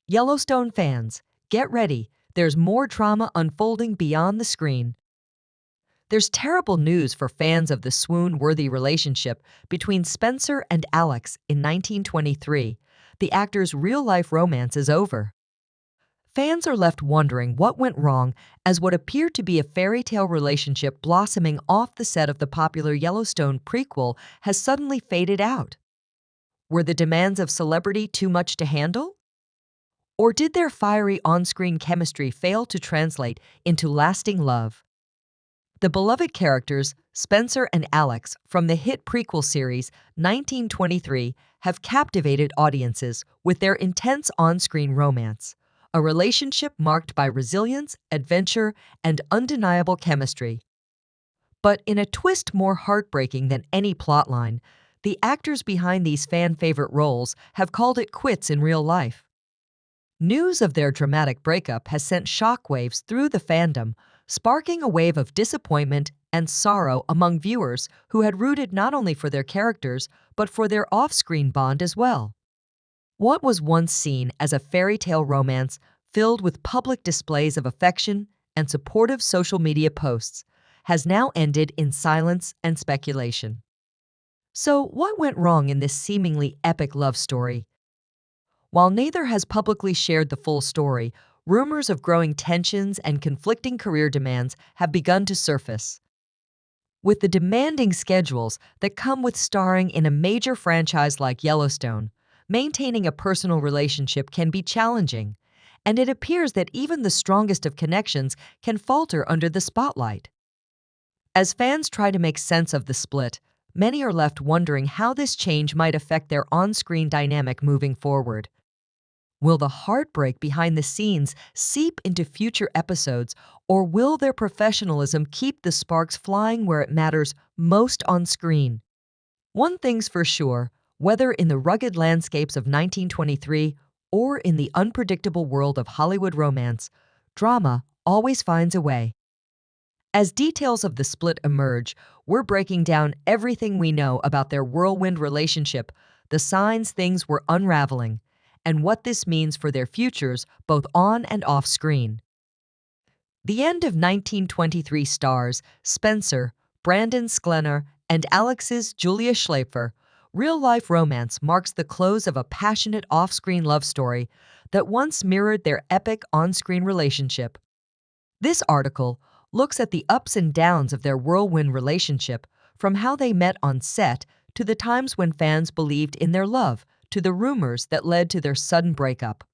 Yellowstone fans, get ready. There's more drama unfolding beyond the screen. There's terrible news for fans of the swoon-worthy relationship between Spencer and Alex in 1923. The actor's real-life romance is over. Fans are left wondering what went wrong as what appeared to be a fairy tale relationship blossoming off the set of the popular Yellowstone prequel has suddenly faded out. Were the demands of celebrity too much to handle? Or did their fiery on-screen chemistry fail to translate into lasting love? The beloved characters, Spencer and Alex, from the hit prequel series 1923, have captivated audiences with their intense on-screen romance, a relationship marked by resilience, adventure, and undeniable chemistry. But in a twist more heartbreaking than any plotline, the actors behind these fan-favorite roles have called it quits in real life. News of their dramatic breakup has sent shockwaves through the fandom, sparking a wave of disappointment and sorrow among viewers who had rooted not only for their characters, but for their off-screen bond as well. What was once seen as a fairy tale romance filled with public displays of affection and supportive social media posts has now ended in silence and speculation. So, what went wrong in this seemingly epic love story? While neither has publicly shared the full story, rumors of growing tensions and conflicting career demands have begun to surface. With the demanding schedules that come with starring in a major franchise like Yellowstone, maintaining a personal relationship can be challenging, and it appears that even the strongest of connections can falter under the spotlight. As fans try to make sense of the split, many are left wondering how this change might affect their on-screen dynamic moving forward. Will the heartbreak behind the scenes seep into future episodes, or will their professionalism keep the sparks flying where it matters most on screen? One thing's for sure, whether in the rugged landscapes of 1923 or in the unpredictable world of Hollywood romance, drama always finds a way. As details of the split emerge, we're breaking down everything we know about their whirlwind relationship, the signs things were unraveling, and what this means for their futures both on and off screen. The end of 1923 stars Spencer, Brandon Sklenar, and Alex's Julia Schlaepfer. Real-life romance marks the close of a passionate off-screen love story that once mirrored their epic on-screen relationship. This article looks at the ups and downs of their whirlwind relationship, from how they met on set to the times when fans believed in their love, to the rumors that led to their sudden breakup.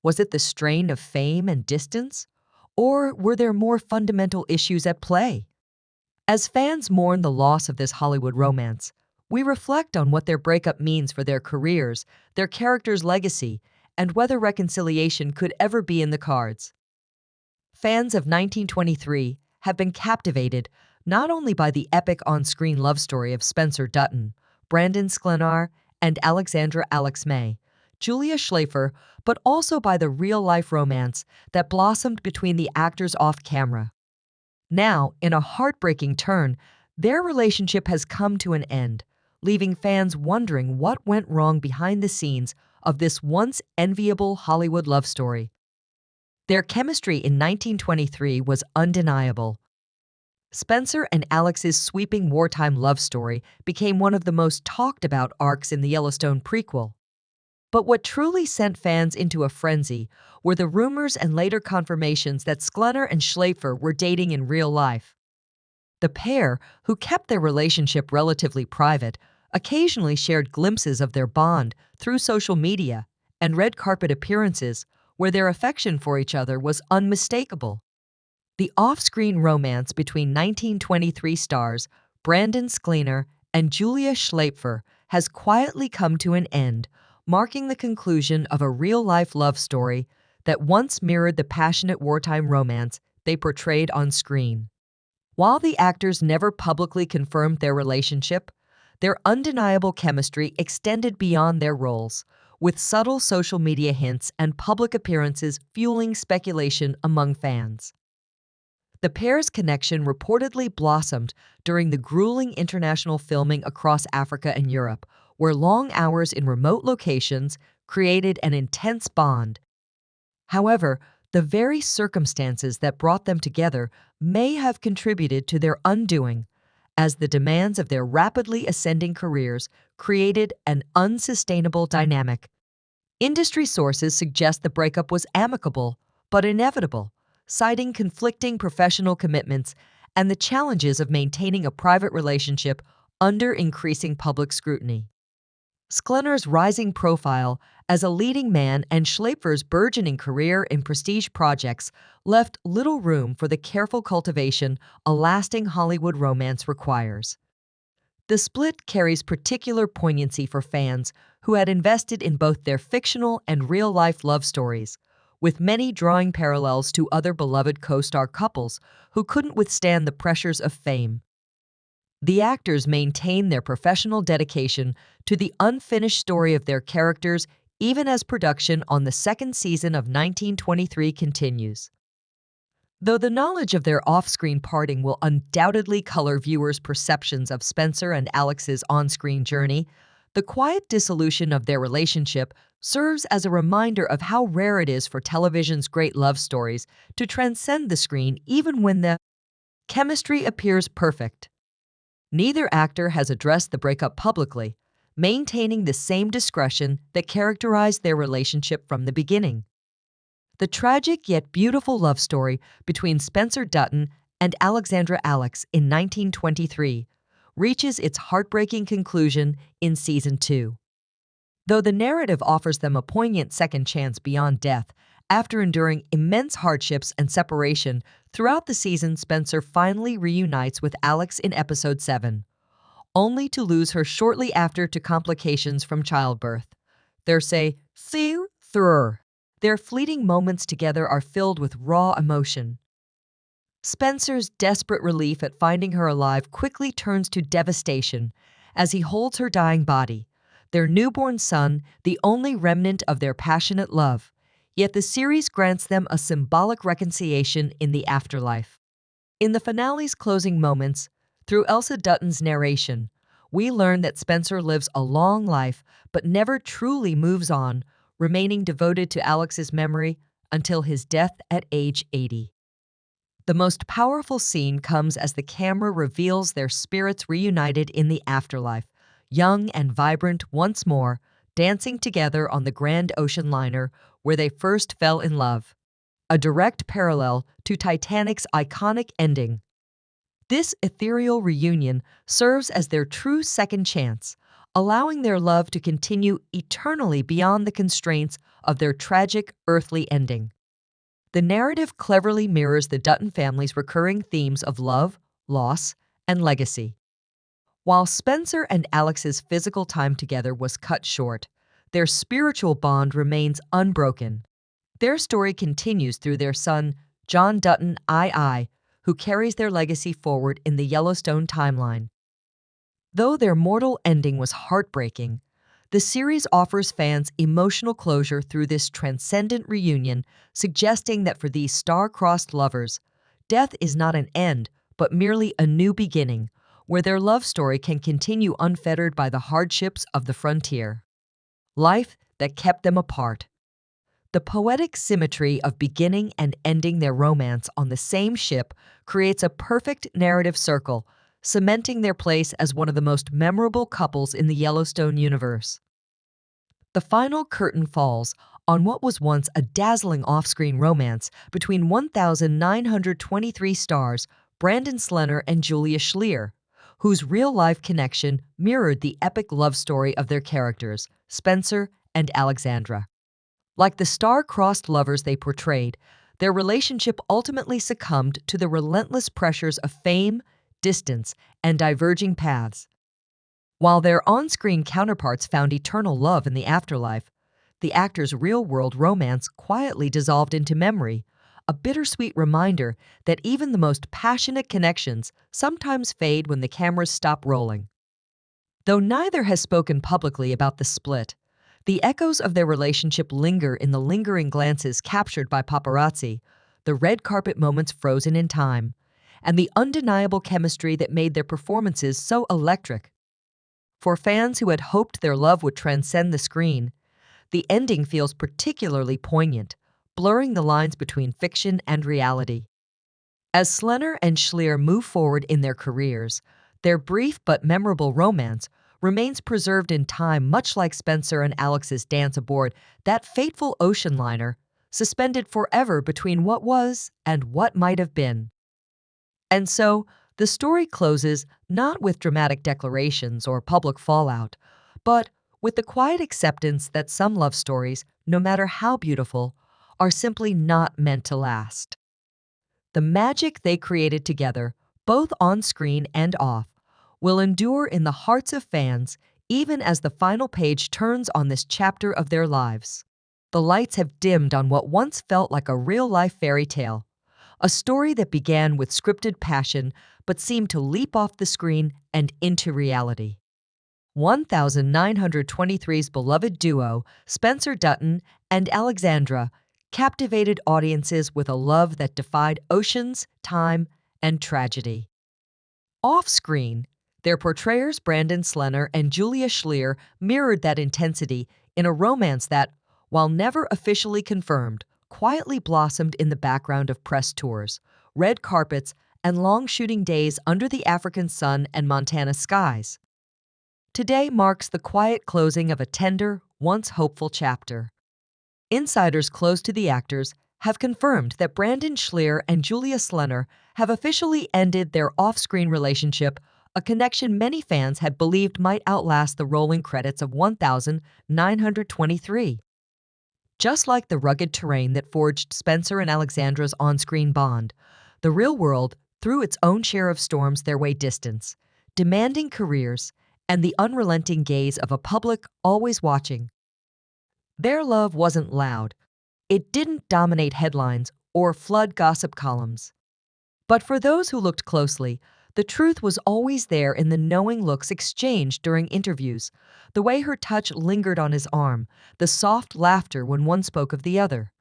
Was it the strain of fame and distance? Or were there more fundamental issues at play? As fans mourn the loss of this Hollywood romance, we reflect on what their breakup means for their careers, their characters' legacy, and whether reconciliation could ever be in the cards. Fans of 1923 have been captivated not only by the epic on-screen love story of Spencer Dutton, Brandon Sklenar, and Alexandra Alex May, Julia Schlaepfer, but also by the real-life romance that blossomed between the actors off-camera. Now, in a heartbreaking turn, their relationship has come to an end, leaving fans wondering what went wrong behind the scenes of this once enviable Hollywood love story. Their chemistry in 1923 was undeniable. Spencer and Alex's sweeping wartime love story became one of the most talked-about arcs in the Yellowstone prequel. But what truly sent fans into a frenzy were the rumors and later confirmations that Sklenar and Schlaepfer were dating in real life. The pair, who kept their relationship relatively private, occasionally shared glimpses of their bond through social media and red carpet appearances where their affection for each other was unmistakable. The off-screen romance between 1923 stars Brandon Sklenar and Julia Schlaepfer has quietly come to an end, marking the conclusion of a real-life love story that once mirrored the passionate wartime romance they portrayed on screen. While the actors never publicly confirmed their relationship, their undeniable chemistry extended beyond their roles, with subtle social media hints and public appearances fueling speculation among fans. The pair's connection reportedly blossomed during the grueling international filming across Africa and Europe, where long hours in remote locations created an intense bond However, the very circumstances that brought them together may have contributed to their undoing, as the demands of their rapidly ascending careers created an unsustainable dynamic. Industry sources suggest the breakup was amicable but inevitable, citing conflicting professional commitments and the challenges of maintaining a private relationship under increasing public scrutiny. Sklenor's rising profile as a leading man and Schleifer's burgeoning career in prestige projects left little room for the careful cultivation a lasting Hollywood romance requires. The split carries particular poignancy for fans who had invested in both their fictional and real-life love stories, with many drawing parallels to other beloved co-star couples who couldn't withstand the pressures of fame. The actors maintain their professional dedication to the unfinished story of their characters even as production on the second season of 1923 continues. Though the knowledge of their off-screen parting will undoubtedly color viewers' perceptions of Spencer and Alex's on-screen journey, the quiet dissolution of their relationship serves as a reminder of how rare it is for television's great love stories to transcend the screen even when the chemistry appears perfect. Neither actor has addressed the breakup publicly, maintaining the same discretion that characterized their relationship from the beginning. The tragic yet beautiful love story between Spencer Dutton and Alexandra Alex in 1923 reaches its heartbreaking conclusion in Season 2. Though the narrative offers them a poignant second chance beyond death, after enduring immense hardships and separation, throughout the season Spencer finally reunites with Alex in Episode 7, only to lose her shortly after to complications from childbirth. Their fleeting moments together are filled with raw emotion. Spencer's desperate relief at finding her alive quickly turns to devastation as he holds her dying body, their newborn son, the only remnant of their passionate love. Yet the series grants them a symbolic reconciliation in the afterlife. In the finale's closing moments, through Elsa Dutton's narration, we learn that Spencer lives a long life but never truly moves on, remaining devoted to Alex's memory until his death at age 80. The most powerful scene comes as the camera reveals their spirits reunited in the afterlife, young and vibrant once more, dancing together on the grand ocean liner where they first fell in love, a direct parallel to Titanic's iconic ending. This ethereal reunion serves as their true second chance, allowing their love to continue eternally beyond the constraints of their tragic earthly ending. The narrative cleverly mirrors the Dutton family's recurring themes of love, loss, and legacy. While Spencer and Alex's physical time together was cut short, their spiritual bond remains unbroken. Their story continues through their son, John Dutton II, who carries their legacy forward in the Yellowstone timeline. Though their mortal ending was heartbreaking, the series offers fans emotional closure through this transcendent reunion, suggesting that for these star-crossed lovers, death is not an end, but merely a new beginning, where their love story can continue unfettered by the hardships of the frontier. Life that kept them apart. The poetic symmetry of beginning and ending their romance on the same ship creates a perfect narrative circle, cementing their place as one of the most memorable couples in the Yellowstone universe. The final curtain falls on what was once a dazzling off-screen romance between 1,923 stars Brandon Slenor and Julia Schleer, whose real-life connection mirrored the epic love story of their characters, Spencer and Alexandra. Like the star-crossed lovers they portrayed, their relationship ultimately succumbed to the relentless pressures of fame, distance, and diverging paths. While their on-screen counterparts found eternal love in the afterlife, the actors' real-world romance quietly dissolved into memory, a bittersweet reminder that even the most passionate connections sometimes fade when the cameras stop rolling. Though neither has spoken publicly about the split, the echoes of their relationship linger in the lingering glances captured by paparazzi, the red carpet moments frozen in time, and the undeniable chemistry that made their performances so electric. For fans who had hoped their love would transcend the screen, the ending feels particularly poignant, blurring the lines between fiction and reality. As Slenner and Schleer move forward in their careers, their brief but memorable romance remains preserved in time, much like Spencer and Alex's dance aboard that fateful ocean liner, suspended forever between what was and what might have been. And so, the story closes not with dramatic declarations or public fallout, but with the quiet acceptance that some love stories, no matter how beautiful, are simply not meant to last. The magic they created together, both on screen and off, will endure in the hearts of fans even as the final page turns on this chapter of their lives. The lights have dimmed on what once felt like a real-life fairy tale, a story that began with scripted passion but seemed to leap off the screen and into reality. 1923's beloved duo, Spencer Dutton and Alexandra, captivated audiences with a love that defied oceans, time, and tragedy. Off-screen, their portrayers Brandon Slenner and Julia Schleer mirrored that intensity in a romance that, while never officially confirmed, quietly blossomed in the background of press tours, red carpets, and long shooting days under the African sun and Montana skies. Today marks the quiet closing of a tender, once hopeful chapter. Insiders close to the actors have confirmed that Brandon Schleer and Julia Slenner have officially ended their off-screen relationship, a connection many fans had believed might outlast the rolling credits of 1923. Just like the rugged terrain that forged Spencer and Alexandra's on-screen bond, the real world threw its own share of storms their way distance, demanding careers and the unrelenting gaze of a public always watching. Their love wasn't loud. It didn't dominate headlines or flood gossip columns. But for those who looked closely, the truth was always there in the knowing looks exchanged during interviews, the way her touch lingered on his arm, the soft laughter when one spoke of the other.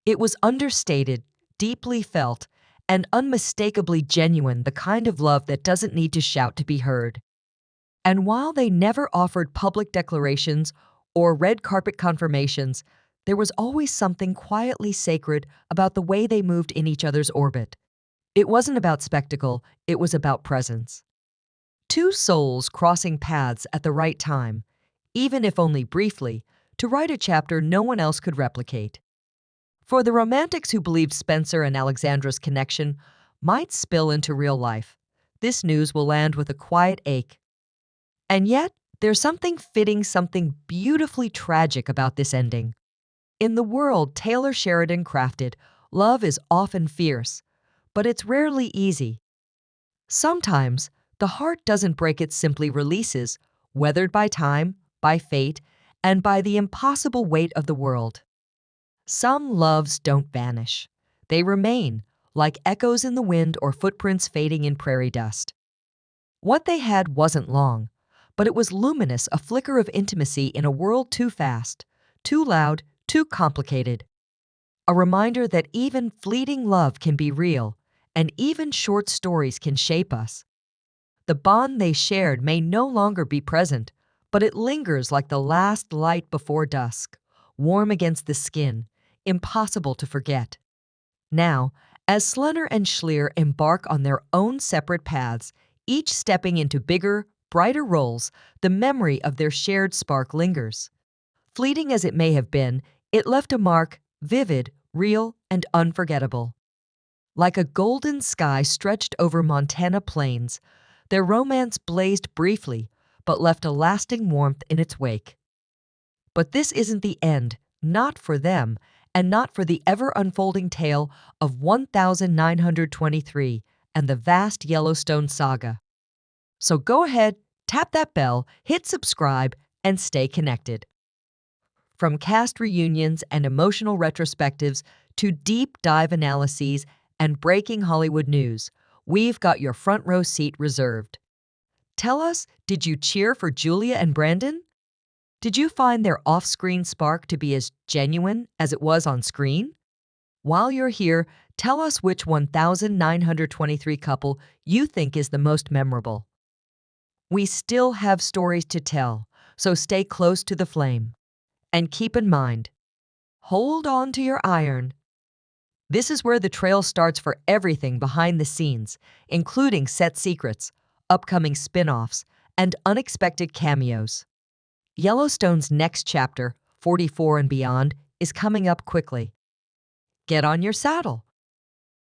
It was understated, deeply felt, and unmistakably genuine, the kind of love that doesn't need to shout to be heard. And while they never offered public declarations or red carpet confirmations, there was always something quietly sacred about the way they moved in each other's orbit. It wasn't about spectacle, it was about presence. Two souls crossing paths at the right time, even if only briefly, to write a chapter no one else could replicate. For the romantics who believed Spencer and Alexandra's connection might spill into real life, this news will land with a quiet ache. And yet, there's something fitting, something beautifully tragic about this ending. In the world Taylor Sheridan crafted, love is often fierce, but it's rarely easy. Sometimes, the heart doesn't break, it simply releases, weathered by time, by fate, and by the impossible weight of the world. Some loves don't vanish. They remain, like echoes in the wind or footprints fading in prairie dust. What they had wasn't long, but it was luminous, a flicker of intimacy in a world too fast, too loud, too complicated. A reminder that even fleeting love can be real, and even short stories can shape us. The bond they shared may no longer be present, but it lingers like the last light before dusk, warm against the skin, impossible to forget. Now, as Slenner and Schleer embark on their own separate paths, each stepping into bigger, brighter roles, the memory of their shared spark lingers. Fleeting as it may have been, it left a mark, vivid, real, and unforgettable. Like a golden sky stretched over Montana plains, their romance blazed briefly, but left a lasting warmth in its wake. But this isn't the end, not for them, and not for the ever-unfolding tale of 1923 and the vast Yellowstone saga. So go ahead, tap that bell, hit subscribe, and stay connected. From cast reunions and emotional retrospectives to deep dive analyses and breaking Hollywood news, we've got your front row seat reserved. Tell us, did you cheer for Julia and Brandon? Did you find their off-screen spark to be as genuine as it was on screen? While you're here, tell us which 1923 couple you think is the most memorable. We still have stories to tell, so stay close to the flame. And keep in mind, Hold on to your iron. This is where the trail starts for everything behind the scenes, including set secrets, upcoming spin-offs, and unexpected cameos. Yellowstone's next chapter, 44 and beyond, is coming up quickly. Get on your saddle.